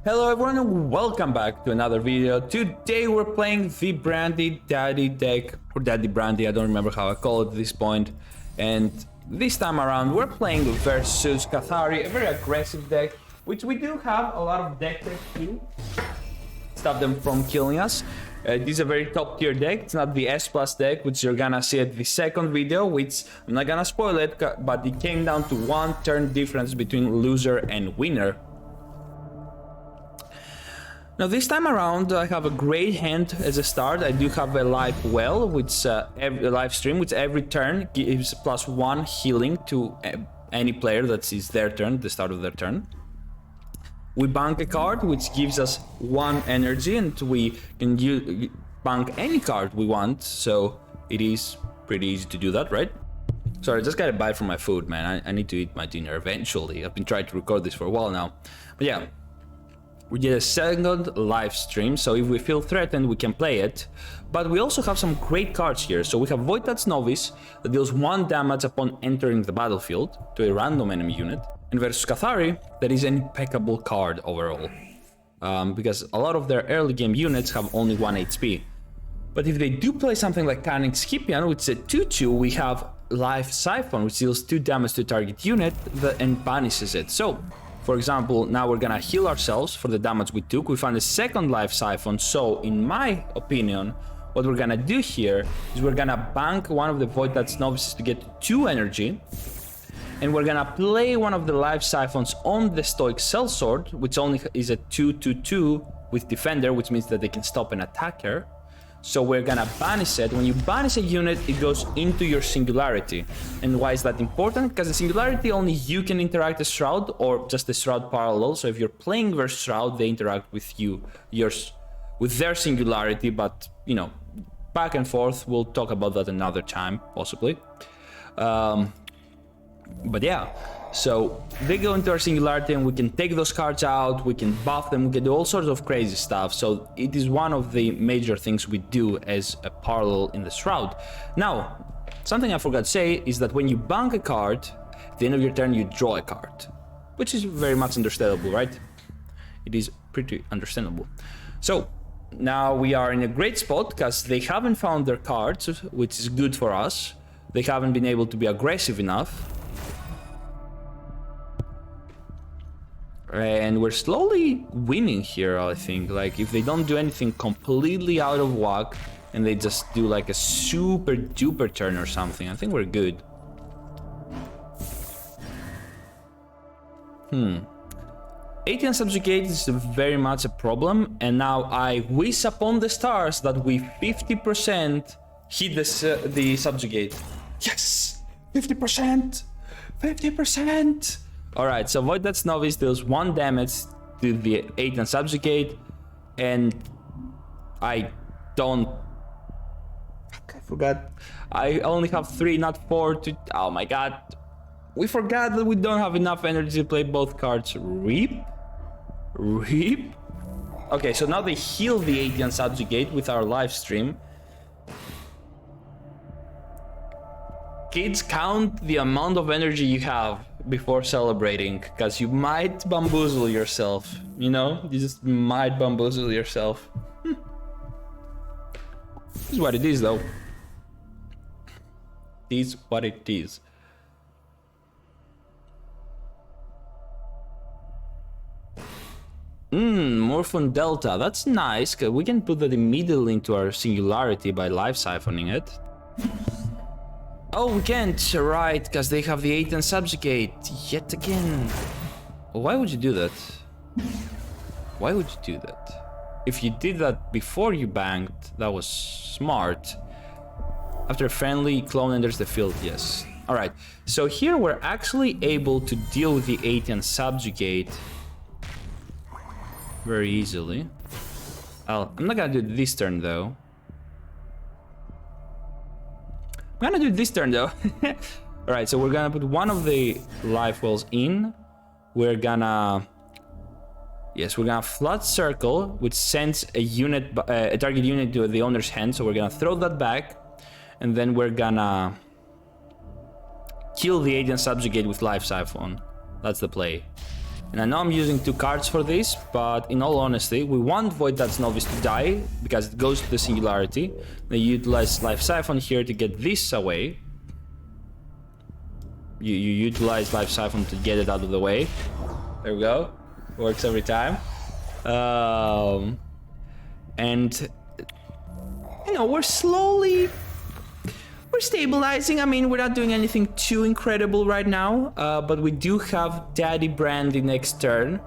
Hello everyone and welcome back to another video. Today we're playing the Brandy Daddy deck, or Daddy Brandy, I don't remember how I call it at this point. And this time around we're playing versus Cathari, a very aggressive deck, which we do have a lot of deck tests to stop them from killing us. This is a very top tier deck. It's not the S plus deck, which you're gonna see at the second video, which I'm not gonna spoil it, but it came down to one turn difference between loser and winner. Now this time around I have a great hand as a start. I do have a life well, which every live stream, which every turn gives +1 healing to any player that is their turn, the start of their turn. We bank a card, which gives us 1 energy, and we can bank any card we want, so it is pretty easy to do that, right? Sorry, I just got a bite from my food, man. I need to eat my dinner eventually. I've been trying to record this for a while now. But yeah, we get a second live stream, so if we feel threatened, we can play it. But we also have some great cards here. So we have Void's Novice that deals 1 damage upon entering the battlefield to a random enemy unit. And versus Cathari, that is an impeccable card overall. Because a lot of their early game units have only 1 HP. But if they do play something like Canning Scipion, which is a 2/2, we have Life Siphon, which deals 2 damage to target unit and banishes it. So, for example, now we're gonna heal ourselves for the damage we took. We found a second Life Siphon, so in my opinion, what we're gonna do here is we're gonna bank one of the Void's Novices to get 2 energy, and we're gonna play one of the Life Siphons on the Stoic Sellsword, which only is a 2/2 with Defender, which means that they can stop an attacker. So we're gonna banish it. When you banish a unit, it goes into your Singularity. And why is that important? Because the Singularity, only you can interact as Shroud, or just the Shroud parallel. So if you're playing versus Shroud, they interact with you, with their Singularity, but, you know, back and forth. We'll talk about that another time, possibly. But yeah, so they go into our Singularity and we can take those cards out, we can buff them, we can do all sorts of crazy stuff. So it is one of the major things we do as a parallel in the Shroud. Now, something I forgot to say is that when you bank a card, at the end of your turn you draw a card, which is very much understandable, right? It is pretty understandable. So now we are in a great spot because they haven't found their cards, which is good for us. They haven't been able to be aggressive enough. And we're slowly winning here, I think. Like, if they don't do anything completely out of whack and they just do like a super duper turn or something, I think we're good. Sentiens Subjugate is very much a problem, and now I wish upon the stars that we 50% hit the Subjugate. Yes! 50%! 50%! Alright, so Void's Novice deals 1 damage to the Sentiens Subjugate, and I forgot. I only have 3, not 4 to... Oh my god. We forgot that we don't have enough energy to play both cards. Reap? Reap? Okay, so now they heal the Sentiens Subjugate with our live stream. Kids, count the amount of energy you have before celebrating, because you might bamboozle yourself, you know? You just might bamboozle yourself. This is what it is, though. It is what it is. Morphon Delta, that's nice, because we can put that immediately into our Singularity by life siphoning it. Oh, we can't, right, because they have the Sentiens Subjugate yet again. Why would you do that? Why would you do that? If you did that before you banked, that was smart. After a friendly clone enters the field, yes. Alright, so here we're actually able to deal with the Sentiens Subjugate very easily. I'm not gonna do it this turn, though. I'm gonna do this turn though. Alright, so we're gonna put one of the life wells in. We're gonna... Yes, we're gonna flood circle, which sends a target unit to the owner's hand. So we're gonna throw that back. And then we're gonna kill the Sentiens Subjugate with Life Siphon. That's the play. And I know I'm using 2 cards for this, but in all honesty, we want Void That's Novice to die, because it goes to the Singularity. They utilize Life Siphon here to get this away. You utilize Life Siphon to get it out of the way. There we go. Works every time. And, you know, we're stabilizing. I mean, we're not doing anything too incredible right now, but we do have Daddy Brandy next turn.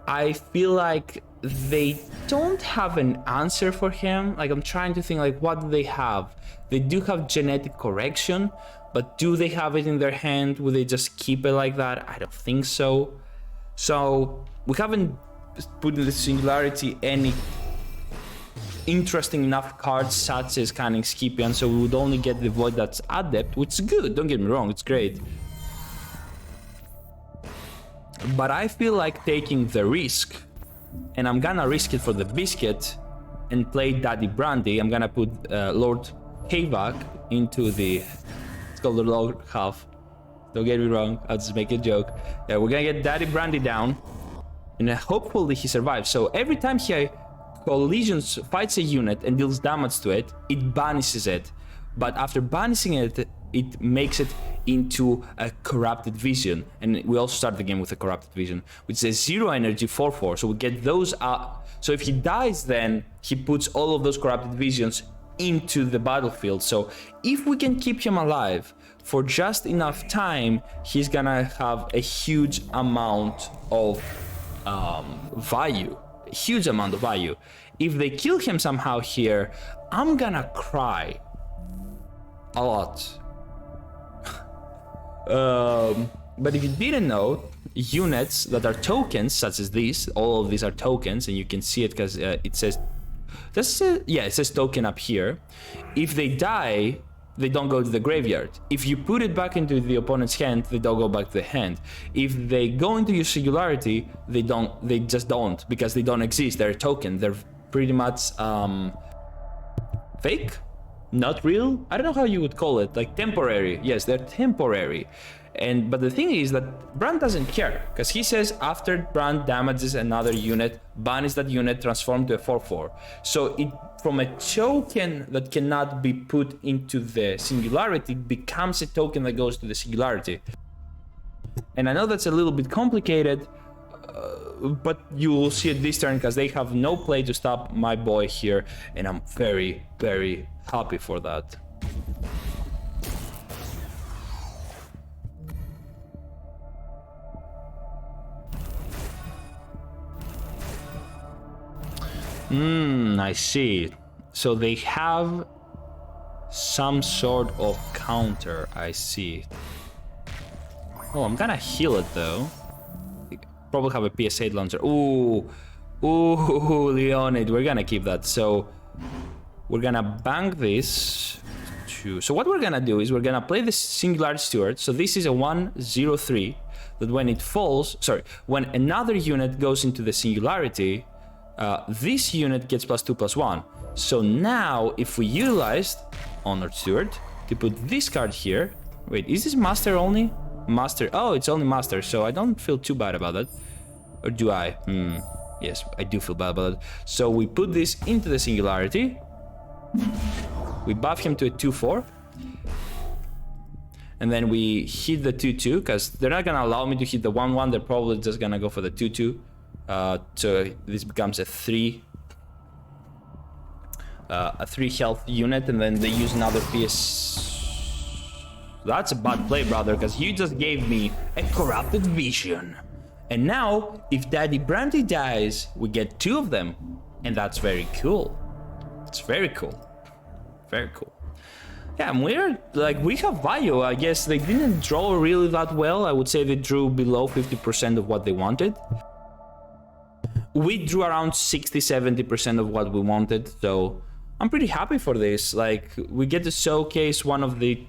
I feel like they don't have an answer for him. Like, I'm trying to think, like, what do they have? They do have Genetic Correction, but do they have it in their hand? Will they just keep it like that? I don't think so. So we haven't put in the Singularity any interesting enough cards such as Cunning Scipion, so we would only get the Void That's Adept, which is good, don't get me wrong, it's great. But I feel like taking the risk, and I'm gonna risk it for the biscuit and play Daddy Brandy. I'm gonna put Lord Havoc into the... It's called the Lord Half. Don't get me wrong, I'll just make a joke. Yeah, we're gonna get Daddy Brandy down, and hopefully he survives. So every time he collisions fights a unit and deals damage to it, it banishes it. But after banishing it, it makes it into a Corrupted Vision. And we also start the game with a Corrupted Vision, which is 0 energy 4/4. So we get those out. So if he dies, then he puts all of those Corrupted Visions into the battlefield. So if we can keep him alive for just enough time, he's gonna have a huge amount of value. A huge amount of value. If they kill him somehow here, I'm gonna cry a lot. But if you didn't know, units that are tokens, such as these, all of these are tokens, and you can see it because it says, it says token up here. If they die, they don't go to the graveyard. If you put it back into the opponent's hand, they don't go back to the hand. If they go into your Singularity, they just don't, because they don't exist. They're a token. They're pretty much fake, not real. I don't know how you would call it, like temporary. Yes, they're temporary. But the thing is that Brand doesn't care, because he says after Brand damages another unit, banish that unit, transform to a 4/4. So it, from a token that cannot be put into the Singularity, it becomes a token that goes to the Singularity. And I know that's a little bit complicated, but you will see it this turn, because they have no play to stop my boy here, and I'm very, very happy for that. I see. So they have some sort of counter, I see. Oh, I'm gonna heal it though. Probably have a PS8 launcher. Ooh, Leonid, we're gonna keep that. So we're gonna bank this. So what we're gonna do is we're gonna play the Singularity Steward. So this is a 1/0/3 that when it falls, when another unit goes into the Singularity, this unit gets +2/+1. So now, if we utilized Honored Steward to put this card here, wait, is this Master only? Master, oh, it's only Master, so I don't feel too bad about that. Or do I? Yes, I do feel bad about it. So we put this into the Singularity. We buff him to a 2/4. And then we hit the 2/2, because they're not gonna allow me to hit the 1/1, they're probably just gonna go for the 2/2. So this becomes a 3 health unit, and then they use another PS. That's a bad play, brother, because you just gave me a Corrupted Vision. And now, if Daddy Brandy dies, we get 2 of them, and that's very cool. It's very cool. Very cool. Yeah, and we have value. I guess they didn't draw really that well. I would say they drew below 50% of what they wanted. We drew around 60-70% of what we wanted, so I'm pretty happy for this. Like, we get to showcase some of the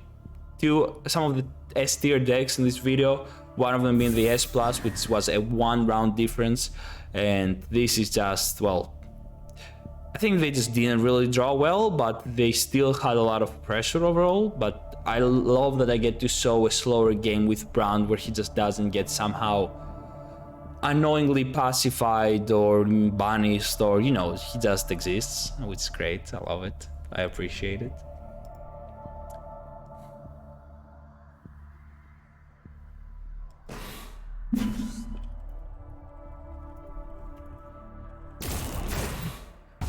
S tier decks in this video, one of them being the S+, which was a 1 round difference, and this is just, well, I think they just didn't really draw well, but they still had a lot of pressure overall. But I love that I get to show a slower game with Brand, where he just doesn't get somehow unknowingly pacified or banished, or you know, he just exists, which is great. I love it. I appreciate it.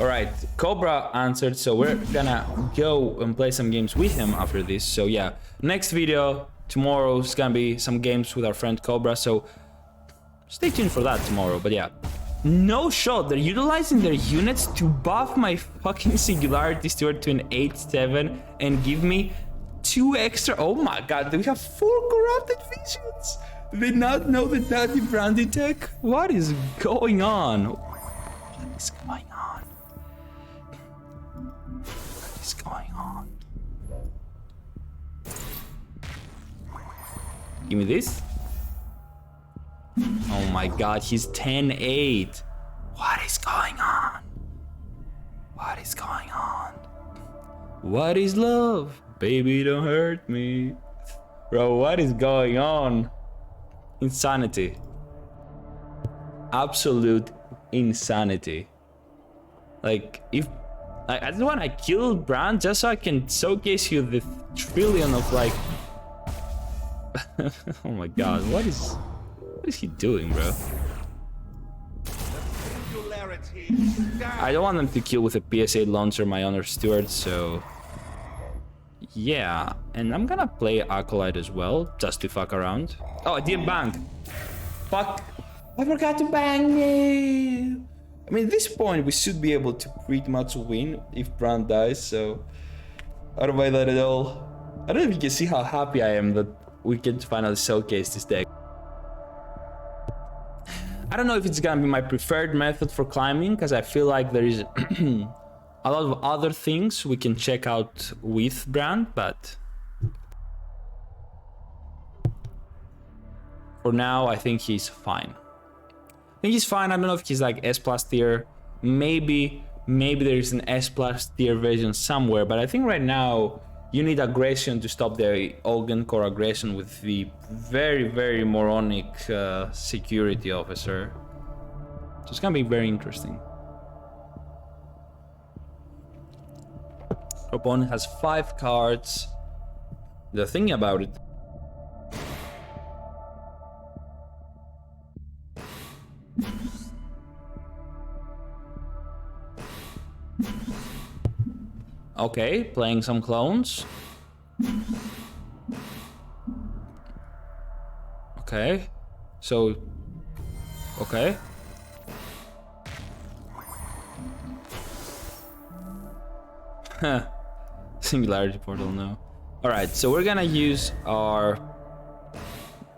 Alright, Cobra answered, so we're gonna go and play some games with him after this. So yeah, next video, tomorrow is gonna be some games with our friend Cobra, so stay tuned for that tomorrow. But yeah, no shot, they're utilizing their units to buff my fucking Singularity Steward to an 8-7 and give me 2 extra. Oh my god, we have 4 corrupted visions. Do they not know the Daddy Brandy tech? What is going on? What is going on? What is going on? Give me this. Oh my god, he's 10-8. What is going on? What is going on? What is love? Baby, don't hurt me. Bro, what is going on? Insanity. Absolute insanity. Like, if I just want to kill Brand just so I can showcase you the trillion of like oh my god, what is he doing, bro? I don't want them to kill with a PSA launcher my Honor Steward, so yeah. And I'm gonna play Acolyte as well, just to fuck around. Oh, I didn't bang. Fuck. I forgot to bang me. I mean, at this point, we should be able to pretty much win if Brand dies, so I don't mind that at all. I don't know if you can see how happy I am that we can finally showcase this deck. I don't know if it's gonna be my preferred method for climbing, because I feel like there is a lot of other things we can check out with Brand, but for now, I think he's fine. I think he's fine. I don't know if he's like S+ tier. Maybe there is an S+ tier version somewhere, but I think right now you need aggression to stop the Ogun core aggression with the very, very moronic security officer. So it's gonna be very interesting. Opponent has 5 cards. They're thinking about it. Okay, playing some clones. Okay, so okay. Singularity portal, no. Alright, so we're gonna use our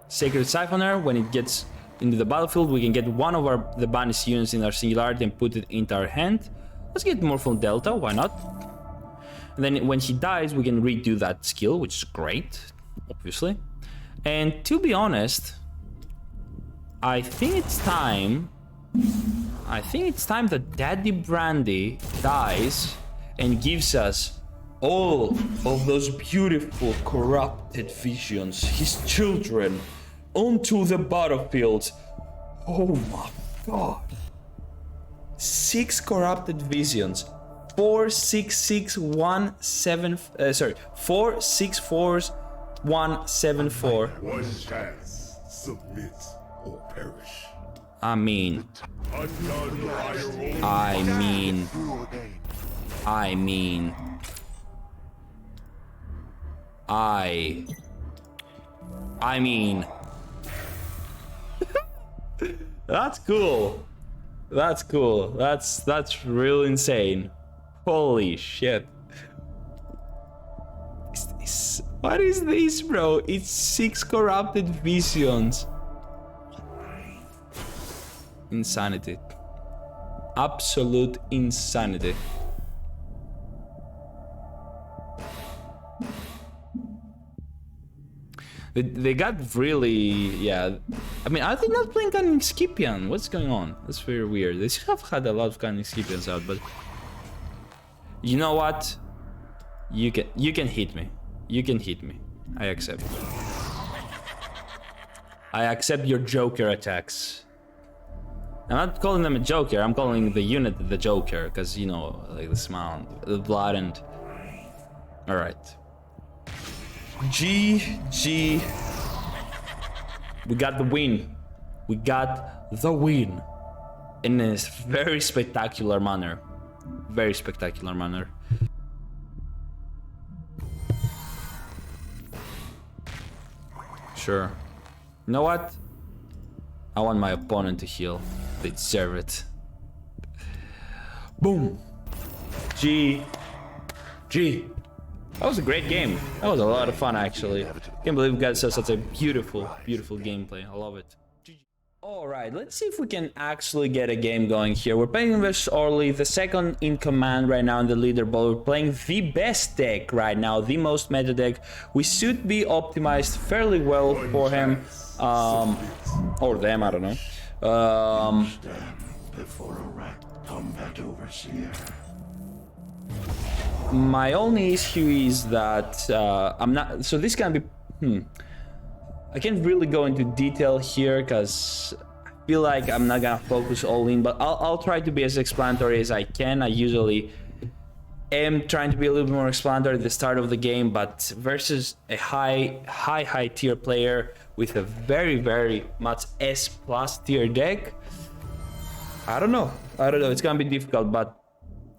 Sacred Siphoner. When it gets into the battlefield, we can get one of the banished units in our Singularity and put it into our hand. Let's get more from Delta, why not? And then when he dies, we can redo that skill, which is great, obviously. And to be honest, I think it's time that Daddy Brandy dies and gives us all of those beautiful corrupted visions, his children, onto the battlefield. Oh my god. 6 corrupted visions. 4 6 6 1 7 sorry, 4 6 4s 1 7 4. One chance, submit or perish. I mean that's cool. That's cool. That's real insane. Holy shit. What is this, bro? It's 6 corrupted visions. Insanity. Absolute insanity. They got really, yeah. I mean, are they not playing Cunning Scipion? What's going on? That's very weird. They should have had a lot of Cunning Scipions out, but you know what? You can hit me. You can hit me. I accept. I accept your Joker attacks. I'm not calling them a Joker, I'm calling the unit the Joker, because, you know, like the smile, the blood and... Alright. GG. We got the win. We got the win. In a very spectacular manner. Very spectacular manner. Sure. You know what? I want my opponent to heal. They deserve it. Boom. G. That was a great game. That was a lot of fun, actually. Can't believe we got such a beautiful, beautiful gameplay. I love it. Alright, let's see if we can actually get a game going here. We're playing versus Orly, the second in command right now in the leaderboard. We're playing the best deck right now, the most meta deck. We should be optimized fairly well for him. Or them, I don't know. Before a rat combat overseer. My only issue is that I'm not... So this can be... I can't really go into detail here because I feel like I'm not gonna focus all in, but I'll try to be as explanatory as I can. I usually am trying to be a little bit more explanatory at the start of the game, but versus a high tier player with a very much S+ tier deck, I don't know. It's gonna be difficult, but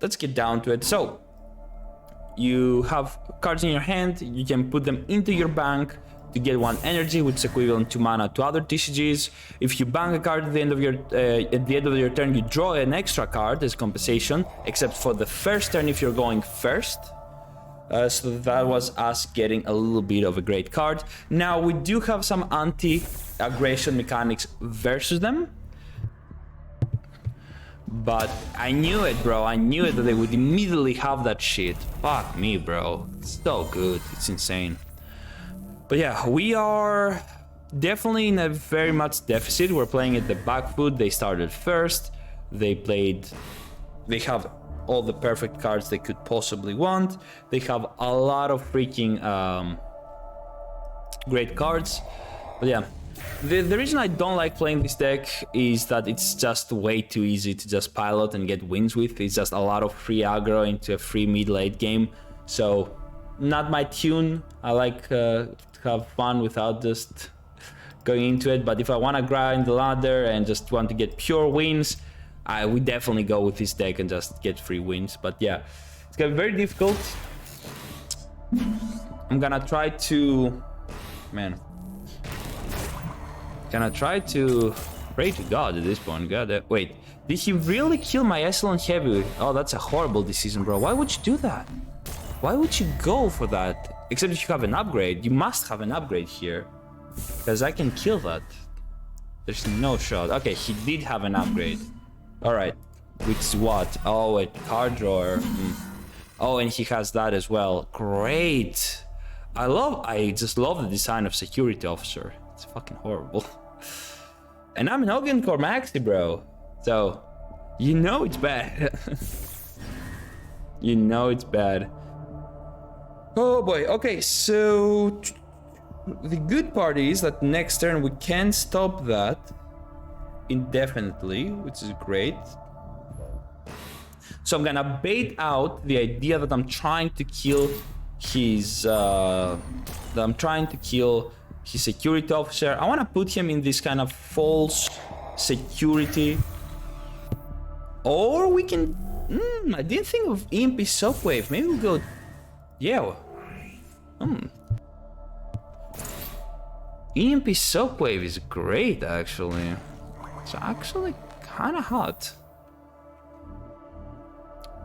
let's get down to it. So you have cards in your hand, you can put them into your bank to get 1 energy, which is equivalent to mana to other TCGs. If you bang a card at the end of your turn, you draw an extra card as compensation, except for the first turn if you're going first. So that was us getting a little bit of a great card. Now we do have some anti-aggression mechanics versus them. But I knew it, bro. I knew it that they would immediately have that shit. Fuck me, bro. It's so good. It's insane. But yeah, we are definitely in a very much deficit. We're playing at the back foot. They started first. They have all the perfect cards they could possibly want. They have a lot of freaking great cards. But yeah, the reason I don't like playing this deck is that it's just way too easy to just pilot and get wins with. It's just a lot of free aggro into a free mid-late game. So not my tune. I like have fun without just going into it, but if I want to grind the ladder and just want to get pure wins, I would definitely go with this deck and just get free wins. But yeah, it's gonna be very difficult. I'm gonna try to pray to God at this point. God, wait, did he really kill my Echelon Heavy? Oh, that's a horrible decision, bro. Why would you do that? Why would you go for that? Except if you have an upgrade. You must have an upgrade here, because I can kill that. There's no shot. Okay, he did have an upgrade. Alright, which is what? Oh, a card drawer. Oh, and he has that as well. Great. I just love the design of Security Officer. It's fucking horrible. And I'm an Hogan Core Maxi, bro. So, you know it's bad. You know it's bad. Oh boy, okay, so the good part is that next turn we can stop that indefinitely, which is great. So I'm gonna bait out the idea that I'm trying to kill his security officer. I want to put him in this kind of false security. Or we can... I didn't think of EMP Shockwave. Maybe we'll go... Yeah. EMP Shockwave is great, actually. It's actually kind of hot.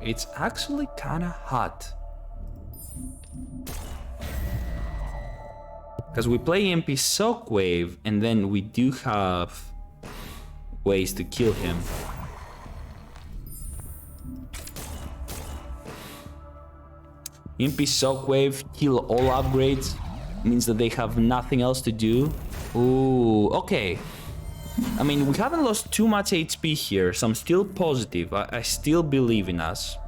It's actually kind of hot. Because we play EMP Shockwave, and then we do have ways to kill him. EMP Shockwave, kill all upgrades, means that they have nothing else to do. Ooh, okay. I mean, we haven't lost too much HP here, so I'm still positive. I still believe in us.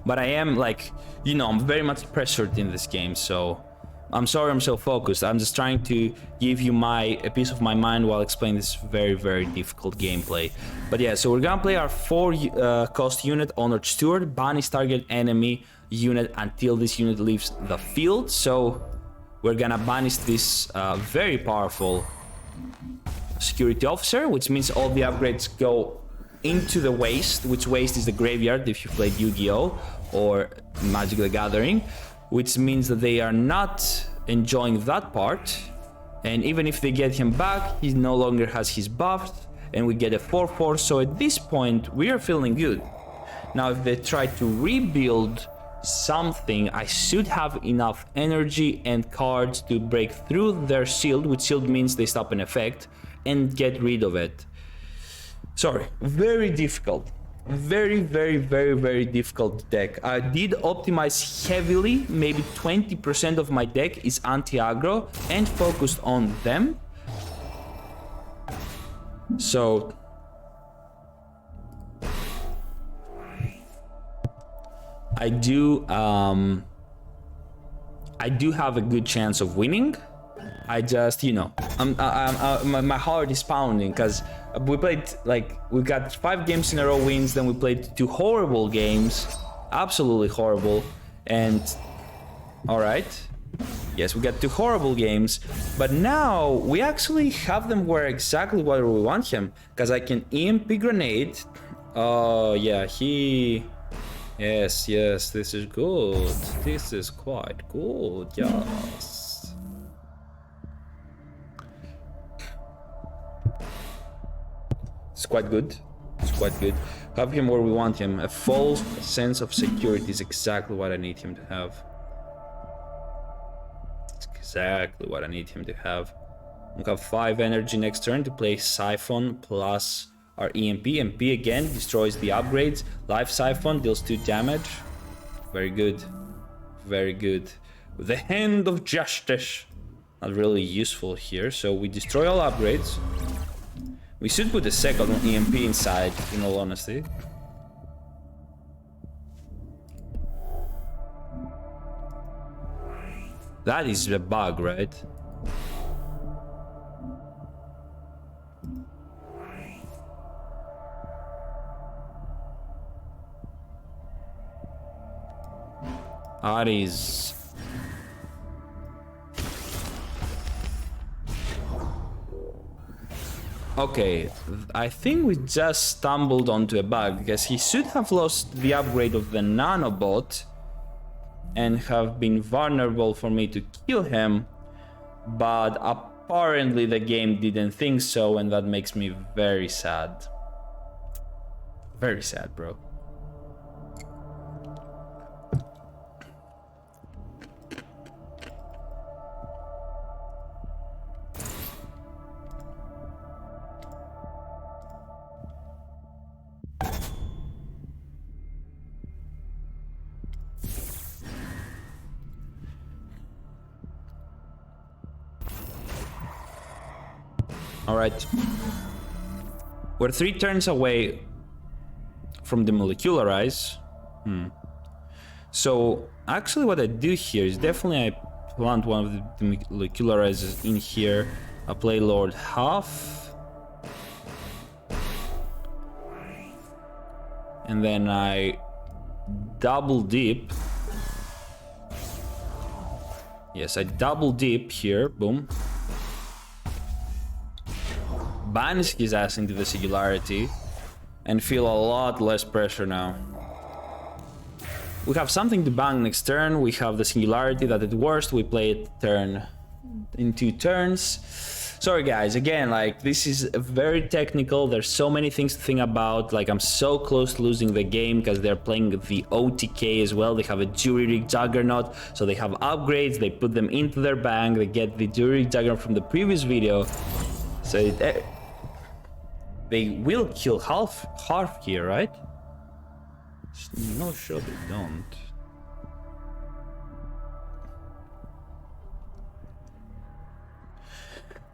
But I am, like, you know, I'm very much pressured in this game, so I'm sorry I'm so focused. I'm just trying to give you a piece of my mind while explaining this very, very difficult gameplay. But yeah, so we're gonna play our 4 cost unit, Honored Steward, banish target enemy unit until this unit leaves the field. So we're gonna banish this very powerful security officer, which means all the upgrades go into the waste, which waste is the graveyard if you played Yu-Gi-Oh! Or Magic the Gathering, which means that they are not enjoying that part, and even if they get him back, he no longer has his buff, and we get a 4/4, so at this point, we are feeling good. Now, if they try to rebuild something, I should have enough energy and cards to break through their shield, which shield means they stop an effect, and get rid of it. Sorry, very difficult. Very, very, very, very difficult deck. I did optimize heavily. Maybe 20% of my deck is anti-aggro and focused on them. So I do have a good chance of winning. I just, you know, my heart is pounding because we played, like, we got 5 games in a row wins, then we played 2 horrible games, absolutely horrible, and all right, yes, we got 2 horrible games, but now we actually have them where exactly where we want him, because I can EMP grenade. Oh yeah, yes, this is good, this is quite good, yes. It's quite good. It's quite good. Have him where we want him. A false sense of security is exactly what I need him to have. It's exactly what I need him to have. We have 5 energy next turn to play Siphon plus our EMP. EMP again destroys the upgrades. Life Siphon deals 2 damage. Very good. Very good. The Hand of Justice. Not really useful here, so we destroy all upgrades. We should put a second EMP inside, in all honesty. That is a bug, right? That is... Okay, I think we just stumbled onto a bug, because he should have lost the upgrade of the nanobot and have been vulnerable for me to kill him, but apparently the game didn't think so, and that makes me very sad. Very sad, bro. Alright. We're 3 turns away from the molecularize. So actually what I do here is definitely I plant one of the molecularizers in here. I play Lord half. And then I double dip. Yes, I double dip here. Boom. Banish his ass into the singularity and feel a lot less pressure now. We have something to bang next turn. We have the singularity that at worst we play it in 2 turns. Sorry guys, again, like, this is very technical. There's so many things to think about. Like, I'm so close to losing the game because they're playing the OTK as well. They have a Jury Rig Juggernaut, so they have upgrades. They put them into their bank. They get the Jury Rig Juggernaut from the previous video. So they will kill half here, right? No, sure they don't.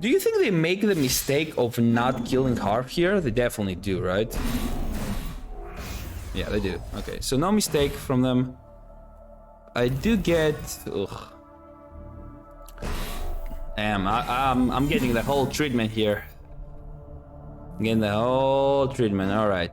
Do you think they make the mistake of not killing Harp here? They definitely do, right? Yeah, they do. Okay, so no mistake from them. I do get... Ugh. Damn, I'm getting the whole treatment here. I'm getting the whole treatment, alright.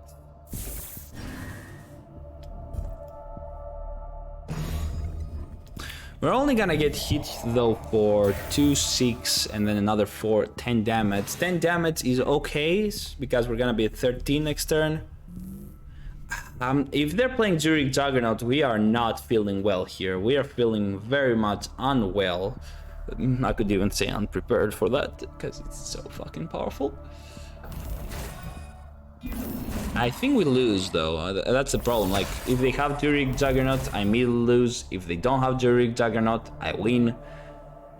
We're only gonna get hit though for 2, 6, and then another 4, 10 damage. 10 damage is okay, because we're gonna be at 13 next turn. If they're playing Zurich Juggernaut, we are not feeling well here. We are feeling very much unwell. I could even say unprepared for that, because it's so fucking powerful. I think we lose though, that's the problem. Like, if they have Zurich Juggernaut, I immediately lose. If they don't have Zurich Juggernaut, I win.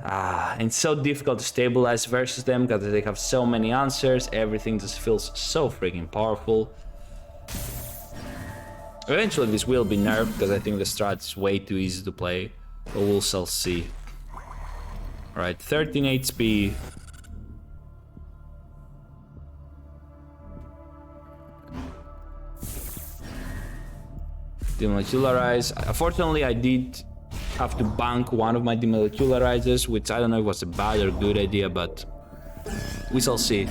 And it's so difficult to stabilize versus them, because they have so many answers. Everything just feels so freaking powerful. Eventually this will be nerfed, because I think the strat is way too easy to play. But we'll shall see. Alright, 13 HP. Demolecularize. Unfortunately, I did have to bank one of my demolecularizers, which I don't know if it was a bad or good idea, but we shall see.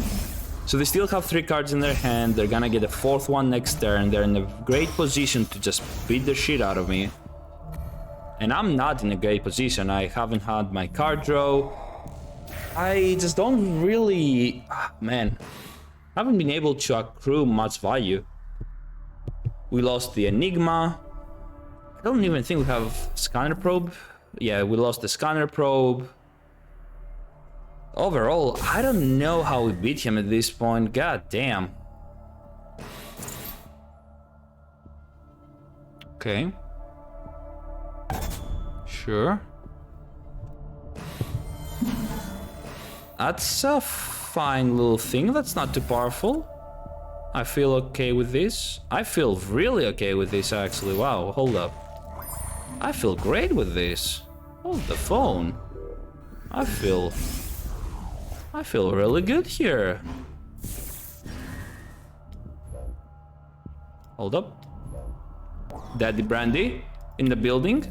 So they still have 3 cards in their hand. They're gonna get a 4th one next turn. They're in a great position to just beat the shit out of me. And I'm not in a great position. I haven't had my card draw. I just don't really... man. I haven't been able to accrue much value. We lost the Enigma. I don't even think we have Scanner Probe. Yeah, we lost the Scanner Probe. Overall, I don't know how we beat him at this point. God damn. Okay. Sure. That's a fine little thing. That's not too powerful. I feel okay with this. I feel really okay with this, actually. Wow, hold up. I feel great with this. Hold the phone. I feel really good here. Hold up. Daddy Brandy in the building.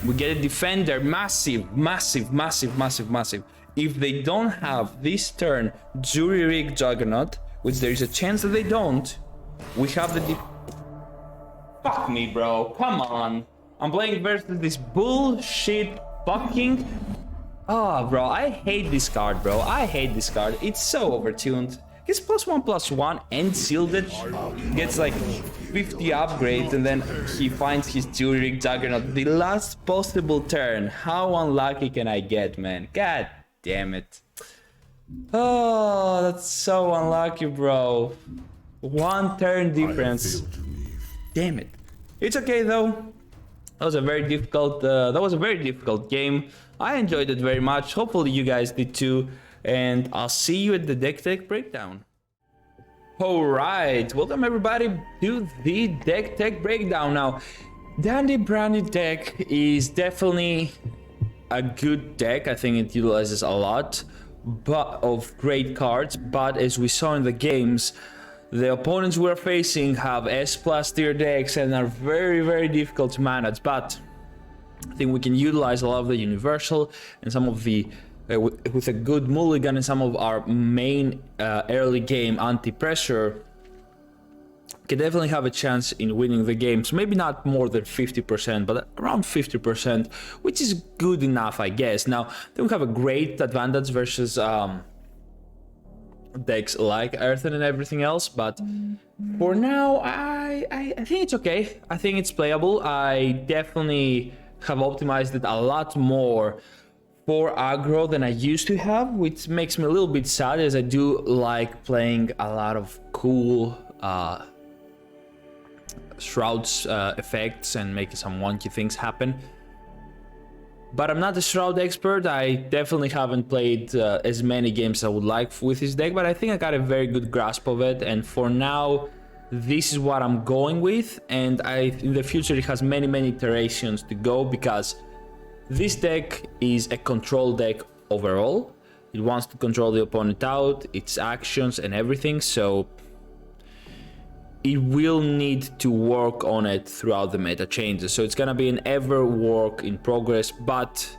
We get a defender. Massive, massive, massive, massive, massive. If they don't have this turn Zurich Juggernaut, which there is a chance that they don't, we have the fuck me, bro. Come on. I'm playing versus this bullshit fucking... Oh, bro, I hate this card, bro. I hate this card. It's so overtuned. Gets +1/+1 and shielded. Gets like 50 upgrades, and then he finds his Zurich Juggernaut. The last possible turn. How unlucky can I get, man? God damn it. Oh, that's so unlucky, bro. 1 turn difference. Damn it. It's okay though. That was a very difficult game. I enjoyed it very much. Hopefully you guys did too. And I'll see you at the deck tech breakdown. Alright, welcome everybody to the deck tech breakdown. Now, Dandy Brandy deck is definitely a good deck. I think it utilizes a lot of great cards, but as we saw in the games, the opponents we're facing have S+ tier decks and are very, very difficult to manage. But I think we can utilize a lot of the universal and some of the with a good mulligan and some of our main early game anti-pressure, can definitely have a chance in winning the games. Maybe not more than 50%, but around 50%, which is good enough, I guess. Now, then we have a great advantage versus decks like Earthen and everything else, but for now, I think it's okay. I think it's playable. I definitely have optimized it a lot more for aggro than I used to have, which makes me a little bit sad, as I do like playing a lot of cool Shroud's effects and making some wonky things happen. But I'm not a Shroud expert. I definitely haven't played as many games as I would like with this deck, but I think I got a very good grasp of it, and for now this is what I'm going with, and in the future it has many iterations to go, because this deck is a control deck overall. It wants to control the opponent out, its actions and everything, so it will need to work on it throughout the meta changes. So it's gonna be an ever work in progress, but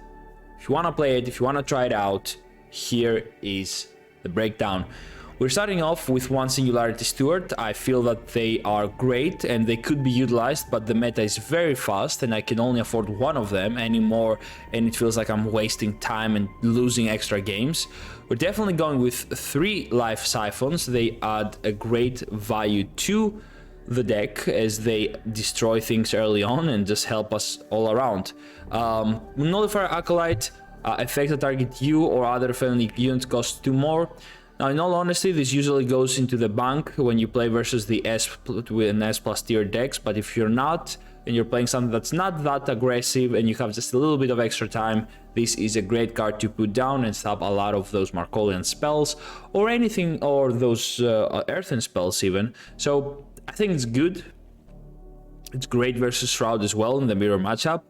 If you want to play it, if you want to try it out, here is the breakdown. We're starting off with one Singularity Steward. I feel that they are great and they could be utilized, but the meta is very fast and I can only afford one of them anymore, and it feels like I'm wasting time and losing extra games. We're definitely going with 3 Life Siphons. They add a great value to the deck as they destroy things early on and just help us all around. Nullifier Acolyte, effect that target you or other friendly units costs 2 more. Now, in all honesty, this usually goes into the bank when you play versus the with an S plus tier decks, but if you're not, and you're playing something that's not that aggressive and you have just a little bit of extra time, this is a great card to put down and stop a lot of those Markolian spells, or anything, or those Earthen spells even. So, I think it's good. It's great versus Shroud as well in the mirror matchup.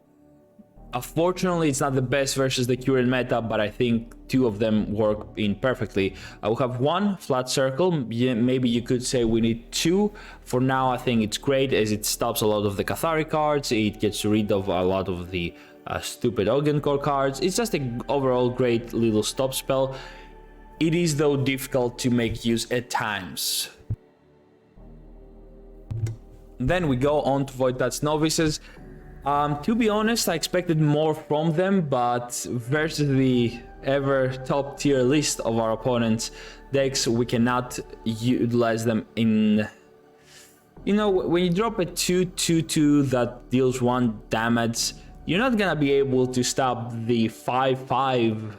Unfortunately, it's not the best versus the current meta, but I think 2 of them work in perfectly. I will have 1 flat circle. Yeah, maybe you could say we need 2. For now, I think it's great as it stops a lot of the Cathari cards. It gets rid of a lot of the stupid Ogencore cards. It's just an overall great little stop spell. It is, though, difficult to make use at times. Then we go on to Void Touch Novices. To be honest, I expected more from them, but versus the ever top tier list of our opponents' decks, we cannot utilize them in... You know, when you drop a 2/2/2 that deals 1 damage, you're not gonna be able to stop the 5/5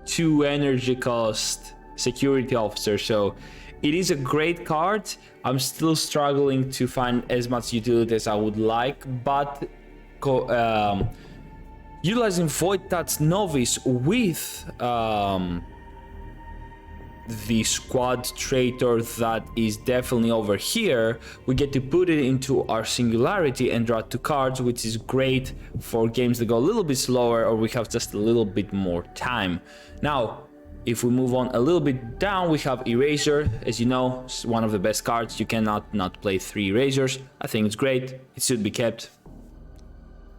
2 energy cost security officer, so it is a great card. I'm still struggling to find as much utility as I would like, but utilizing Void Touch Novice with the squad traitor that is definitely over here, we get to put it into our Singularity and draw 2 cards, which is great for games that go a little bit slower or we have just a little bit more time. Now, if we move on a little bit down, we have Erasure. As you know, it's one of the best cards. You cannot not play 3 Erasures. I think it's great. It should be kept.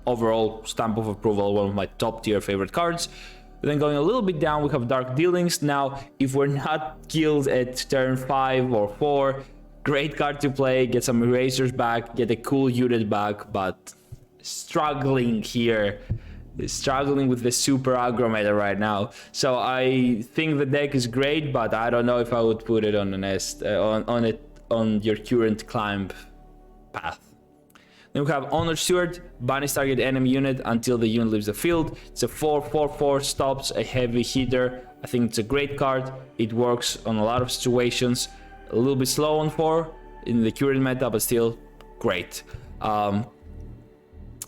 Overall, stamp of approval, one of my top tier favorite cards. Then going a little bit down, we have Dark Dealings. Now, if we're not killed at turn 5 or 4, great card to play. Get some Erasures back, get a cool unit back, but struggling here. Struggling with the super aggro meta right now, so I think the deck is great, but I don't know if I would put it on the nest on your current climb path. Then we have Honor Steward, banish target enemy unit until the unit leaves the field. It's a 4/4/4, stops a heavy hitter. I think it's a great card. It works on a lot of situations. A little bit slow on 4 in the current meta, but still great.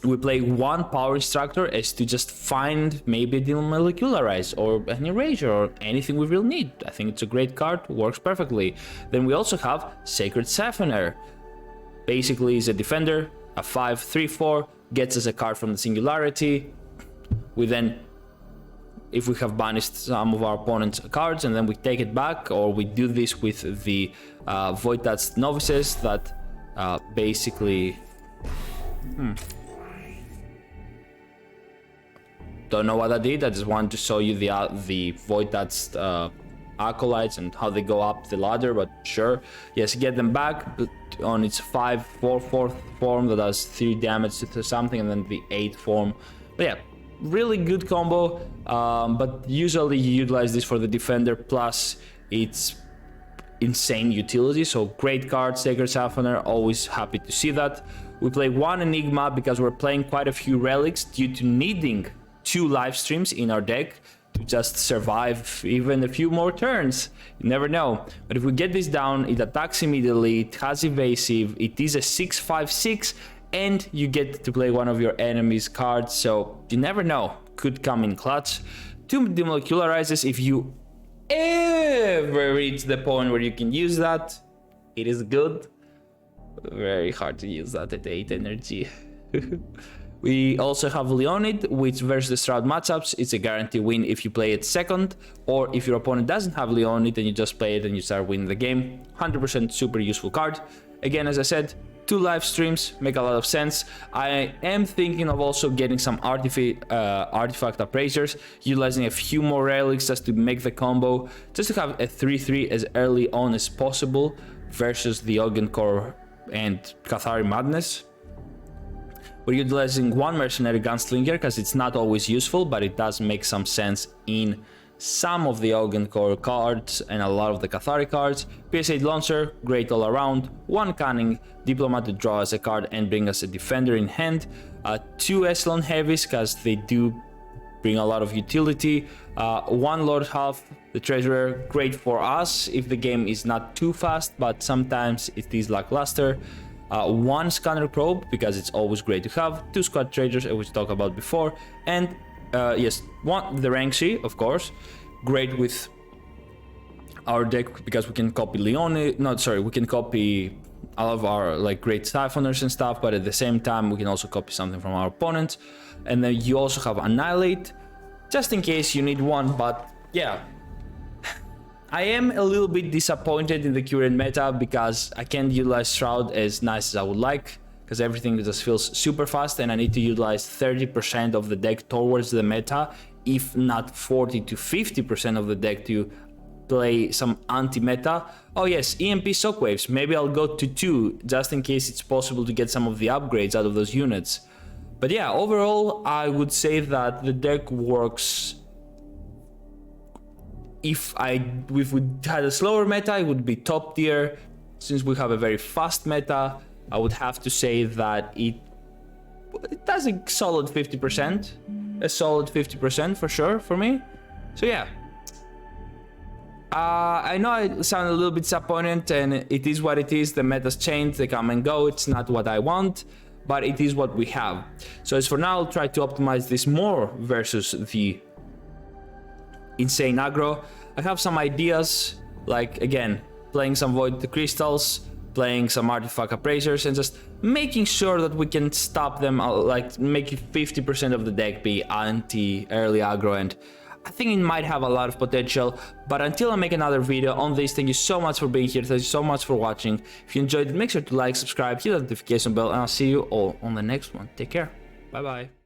We play 1 Power Instructor as to just find maybe a Demolecularize or an Erasure or anything we will need. I think it's a great card, works perfectly. Then we also have Sacred Sapphire. Basically, is a defender, a 5/3/4, gets us a card from the Singularity. We then, if we have banished some of our opponent's cards, and then we take it back, or we do this with the Void Touch Novices that basically... Don't know what I did. I just wanted to show you the Void Touch Acolytes and how they go up the ladder, but sure. Yes, get them back on its 5/4/4 form that does 3 damage to something, and then the 8 form. But yeah, really good combo, but usually you utilize this for the defender, plus it's insane utility, so great card. Sacred Sapphire, always happy to see that. We play 1 Enigma because we're playing quite a few relics due to needing 2 live streams in our deck to just survive even a few more turns. You never know. But if we get this down, it attacks immediately, it has evasive, it is a 6/5/6, and you get to play one of your enemy's cards, so you never know. Could come in clutch. 2 Demolecularizes if you ever reach the point where you can use that. It is good. Very hard to use that at 8 energy. We also have Leonid, which versus the Shroud matchups, it's a guarantee win if you play it second, or if your opponent doesn't have Leonid and you just play it and you start winning the game. 100% super useful card. Again, as I said, 2 live streams make a lot of sense. I am thinking of also getting some artifact appraisers, utilizing a few more relics just to make the combo, just to have a 3-3 as early on as possible versus the Ogden Core and Cathari Madness. We're utilizing 1 Mercenary Gunslinger because it's not always useful, but it does make some sense in some of the Ogden Core cards and a lot of the Cathari cards. PS8 Launcher, great all around. 1 Cunning Diplomat to draw as a card and bring us a defender in hand. 2 Echelon Heavies because they do bring a lot of utility. 1 Lord Half, the Treasurer, great for us if the game is not too fast, but sometimes it is lackluster. 1 Scanner Probe because it's always great to have. 2 Squad Traders, which we talked about before, and yes, 1 the Ranksy, of course, great with our deck because we can copy we can copy all of our like great Siphoners and stuff, but at the same time we can also copy something from our opponents. And then you also have Annihilate, just in case you need 1. But yeah, I am a little bit disappointed in the current meta because I can't utilize Shroud as nice as I would like, because everything just feels super fast and I need to utilize 30% of the deck towards the meta, if not 40 to 50% of the deck to play some anti-meta. Oh yes, EMP Shockwaves, maybe I'll go to 2 just in case it's possible to get some of the upgrades out of those units. But yeah, overall I would say that the deck works. If we had a slower meta, it would be top tier. Since we have a very fast meta, I would have to say that it does a solid 50%. A solid 50% for sure for me. So yeah. I know I sound a little bit disappointed, and it is what it is. The metas change, they come and go. It's not what I want, but it is what we have. So as for now, I'll try to optimize this more versus the insane aggro. I have some ideas, like again, playing some Void Crystals, playing some Artifact Appraisers, and just making sure that we can stop them, like making 50% of the deck be anti-early aggro, and I think it might have a lot of potential. But until I make another video on this, thank you so much for being here, thank you so much for watching. If you enjoyed it, make sure to like, subscribe, hit the notification bell, and I'll see you all on the next one. Take care, bye bye.